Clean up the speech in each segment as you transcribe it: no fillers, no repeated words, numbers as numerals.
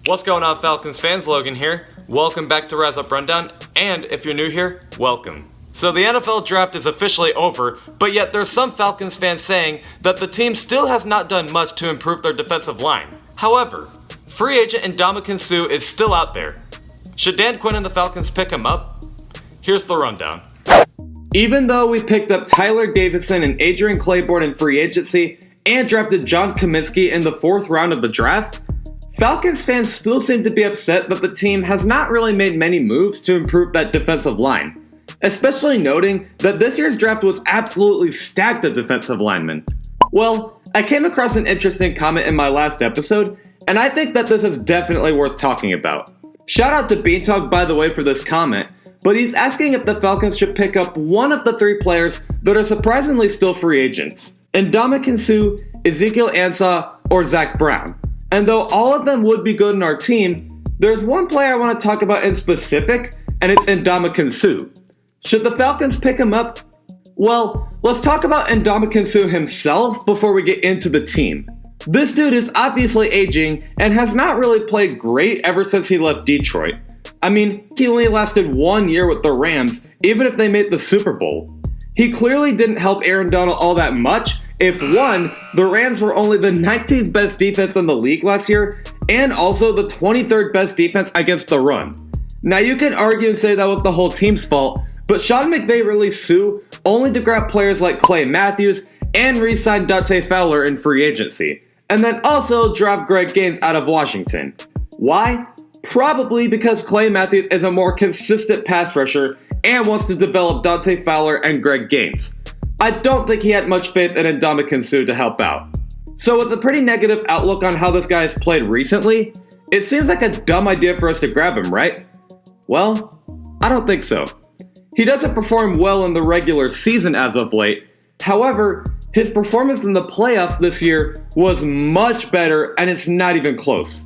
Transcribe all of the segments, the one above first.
What's going on, Falcons fans? Logan here. Welcome back to Rise Up Rundown, and if you're new here, welcome. So the NFL draft is officially over, but yet there's some Falcons fans saying that the team still has not done much to improve their defensive line. However, free agent Ndamukong Suh is still out there. Should Dan Quinn and the Falcons pick him up? Here's the rundown. Even though we picked up Tyler Davidson and Adrian Claiborne in free agency and drafted John Kaminsky in the 4th round of the draft, Falcons fans still seem to be upset that the team has not really made many moves to improve that defensive line, especially noting that this year's draft was absolutely stacked of defensive linemen. Well, I came across an interesting comment in my last episode, and I think that this is definitely worth talking about. Shout out to Beantalk, by the way, for this comment, but he's asking if the Falcons should pick up one of the 3 players that are surprisingly still free agents: Ndamukong Suh, Ezekiel Ansah, or Zach Brown. And though all of them would be good in our team, there's one player I want to talk about in specific, and it's Ndamukong Suh. Should the Falcons pick him up? Well, let's talk about Ndamukong Suh himself before we get into the team. This dude is obviously aging and has not really played great ever since he left Detroit. I mean, he only lasted 1 year with the Rams, even if they made the Super Bowl. He clearly didn't help Aaron Donald all that much. If one, the Rams were only the 19th best defense in the league last year, and also the 23rd best defense against the run. Now you can argue and say that was the whole team's fault, but Sean McVay released Suh only to grab players like Clay Matthews and re-sign Dante Fowler in free agency, and then also draft Greg Gaines out of Washington. Why? Probably because Clay Matthews is a more consistent pass rusher and wants to develop Dante Fowler and Greg Gaines. I don't think he had much faith in Ndamukong Suh to help out. So with a pretty negative outlook on how this guy has played recently, it seems like a dumb idea for us to grab him, right? Well, I don't think so. He doesn't perform well in the regular season as of late. However, his performance in the playoffs this year was much better, and it's not even close.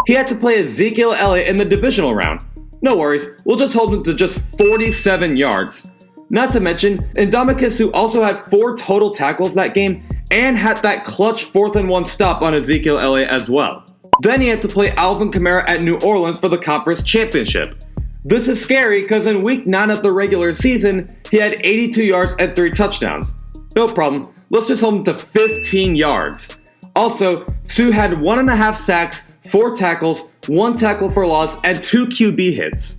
He had to play Ezekiel Elliott in the divisional round. No worries, we'll just hold him to just 47 yards. Not to mention, Ndamukong Suh also had 4 total tackles that game and had that clutch 4th and 1 stop on Ezekiel Elliott as well. Then he had to play Alvin Kamara at New Orleans for the conference championship. This is scary because in week 9 of the regular season, he had 82 yards and 3 touchdowns. No problem, let's just hold him to 15 yards. Also, Suh had 1.5 sacks, 4 tackles, 1 tackle for loss, and 2 QB hits.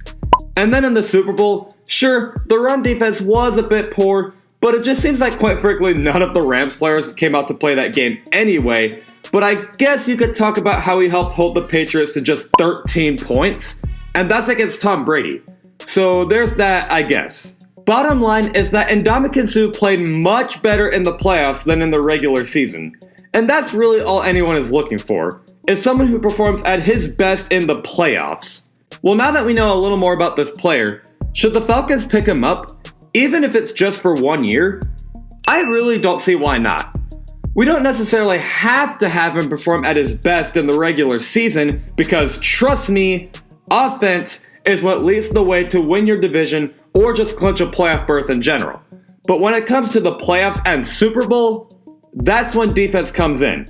And then in the Super Bowl, sure, the run defense was a bit poor, but it just seems like, quite frankly, none of the Rams players came out to play that game anyway. But I guess you could talk about how he helped hold the Patriots to just 13 points, and that's against Tom Brady. So there's that, I guess. Bottom line is that Ndamukong Suh played much better in the playoffs than in the regular season. And that's really all anyone is looking for, is someone who performs at his best in the playoffs. Well, now that we know a little more about this player, should the Falcons pick him up, even if it's just for 1 year? I really don't see why not. We don't necessarily have to have him perform at his best in the regular season because, trust me, offense is what leads the way to win your division or just clinch a playoff berth in general. But when it comes to the playoffs and Super Bowl, that's when defense comes in.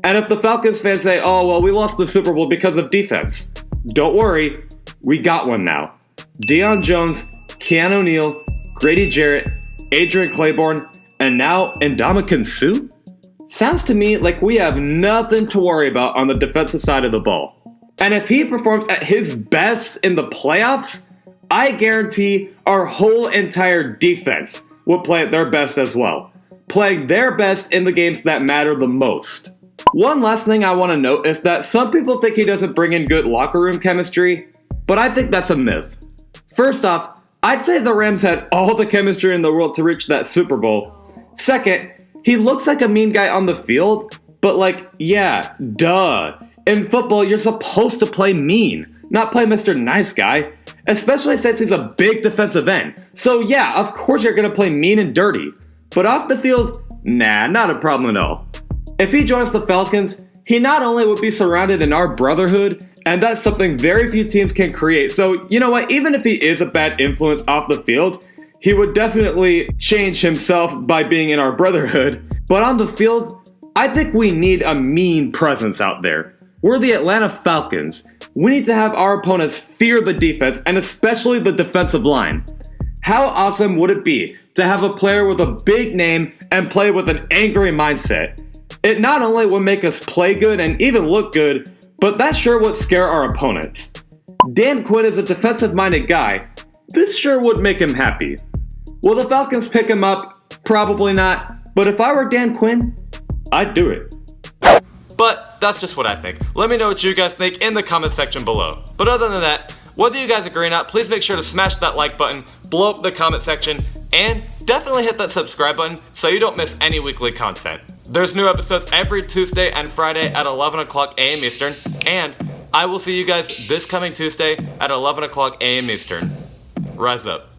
And if the Falcons fans say, oh, well, we lost the Super Bowl because of defense, don't worry, we got one now. Deion Jones, Keanu Neal, Grady Jarrett, Adrian Claiborne, and now Ndamukong Suh? Sounds to me like we have nothing to worry about on the defensive side of the ball. And if he performs at his best in the playoffs, I guarantee our whole entire defense will play at their best as well, playing their best in the games that matter the most. One last thing I want to note is that some people think he doesn't bring in good locker room chemistry, but I think that's a myth. First off, I'd say the Rams had all the chemistry in the world to reach that Super Bowl. Second, he looks like a mean guy on the field, but yeah, duh. In football, you're supposed to play mean, not play Mr. Nice Guy, especially since he's a big defensive end. So yeah, of course you're going to play mean and dirty. But off the field, nah, not a problem at all. If he joins the Falcons, he not only would be surrounded in our brotherhood, and that's something very few teams can create. So you know what, even if he is a bad influence off the field, he would definitely change himself by being in our brotherhood. But on the field, I think we need a mean presence out there. We're the Atlanta Falcons. we need to have our opponents fear the defense and especially the defensive line. How awesome would it be to have a player with a big name and play with an angry mindset? It not only would make us play good and even look good, but that sure would scare our opponents. Dan Quinn is a defensive-minded guy. This sure would make him happy. Will the Falcons pick him up? Probably not. But if I were Dan Quinn, I'd do it. But that's just what I think. Let me know what you guys think in the comment section below. But other than that, whether you guys agree or not, please make sure to smash that like button, blow up the comment section, and definitely hit that subscribe button so you don't miss any weekly content. There's new episodes every Tuesday and Friday at 11 o'clock a.m. Eastern, and I will see you guys this coming Tuesday at 11 o'clock a.m. Eastern. Rise up.